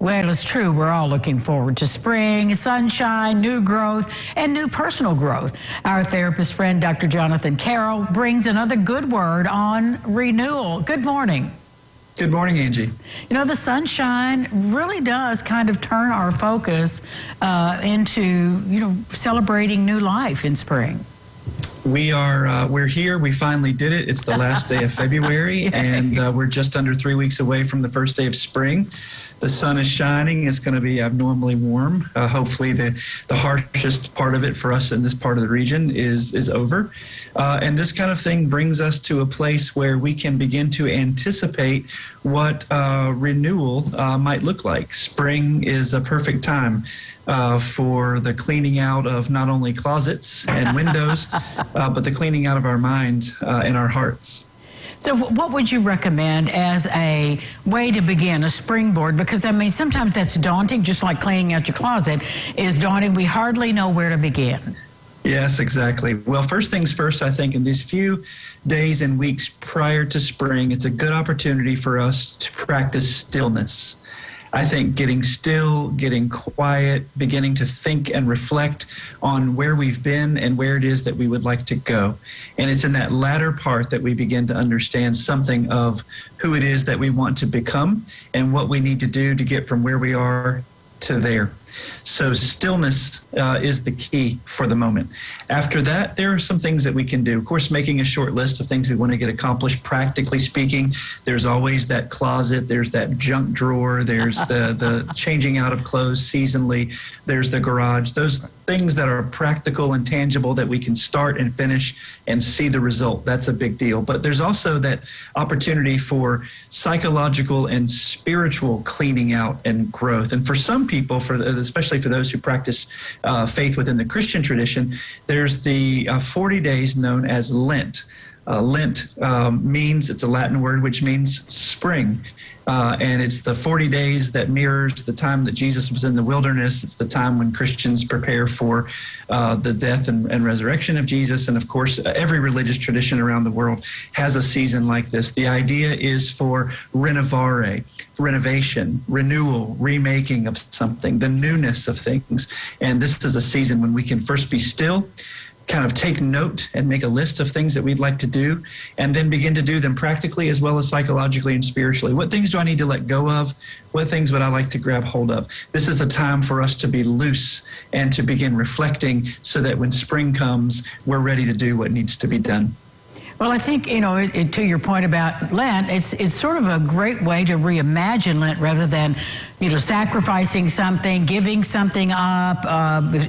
Well, it's true. We're all looking forward to spring, sunshine, new growth, and new personal growth. Our therapist friend, Dr. Jonathan Carroll, brings another good word on renewal. Good morning. Good morning, Angie. You know, the sunshine really does kind of turn our focus into, celebrating new life in spring. We're here. We finally did it. It's the last day of February, and we're just under 3 weeks away from the first day of spring. The sun is shining. It's going to be abnormally warm. Hopefully the harshest part of it for us in this part of the region is over. And this kind of thing brings us to a place where we can begin to anticipate what renewal might look like. Spring is a perfect time for the cleaning out of not only closets and windows, but the cleaning out of our minds and our hearts. So what would you recommend as a way to begin, a springboard? Because, I mean, sometimes that's daunting, just like cleaning out your closet is daunting. We hardly know where to begin. Yes, exactly. Well, first things first, I think in these few days and weeks prior to spring, it's a good opportunity for us to practice stillness. I think getting still, getting quiet, beginning to think and reflect on where we've been and where it is that we would like to go. And it's in that latter part that we begin to understand something of who it is that we want to become and what we need to do to get from where we are to there. So stillness is the key for the moment. After that, there are some things that we can do. Of course, making a short list of things we want to get accomplished, practically speaking. There's always that closet. There's that junk drawer. There's the changing out of clothes seasonally. There's the garage. Those things that are practical and tangible that we can start and finish and see the result. That's a big deal. But there's also that opportunity for psychological and spiritual cleaning out and growth. And for some people, especially for those who practice faith within the Christian tradition, there's the 40 days known as Lent. Lent means, it's a Latin word, which means spring. And it's the 40 days that mirrors the time that Jesus was in the wilderness. It's the time when Christians prepare for the death and resurrection of Jesus. And of course, every religious tradition around the world has a season like this. The idea is for renovare, renovation, renewal, remaking of something, the newness of things. And this is a season when we can first be still, kind of take note and make a list of things that we'd like to do, and then begin to do them practically as well as psychologically and spiritually. What things do I need to let go of? What things would I like to grab hold of? This is a time for us to be loose and to begin reflecting so that when spring comes, we're ready to do what needs to be done. Well, I think, to your point about Lent, it's sort of a great way to reimagine Lent rather than, sacrificing something, giving something up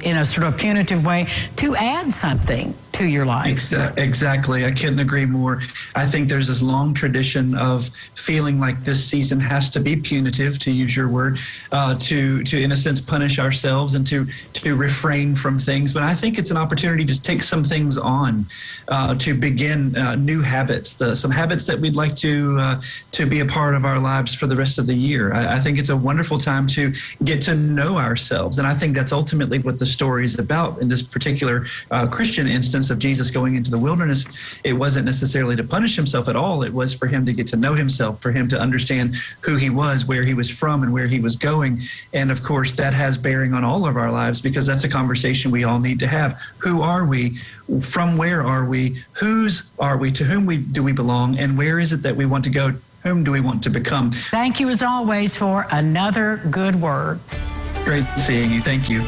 in a sort of punitive way, to add something to your life. Exactly. I couldn't agree more. I think there's this long tradition of feeling like this season has to be punitive, to use your word, to in a sense punish ourselves and to refrain from things. But I think it's an opportunity to take some things on, to begin new habits, some habits that we'd like to be a part of our lives for the rest of the year. I think it's a wonderful time to get to know ourselves. And I think that's ultimately what the story is about in this particular Christian instance of Jesus going into the wilderness. It wasn't necessarily to punish himself at all. It was for him to get to know himself, for him to understand who he was, where he was from, and where he was going. And of course, that has bearing on all of our lives, because that's a conversation we all need to have. Who are we? From where are we? Whose are we? To whom do we belong? And where is it that we want to go? Whom do we want to become? Thank you, as always, for another good word. Great seeing you. Thank you.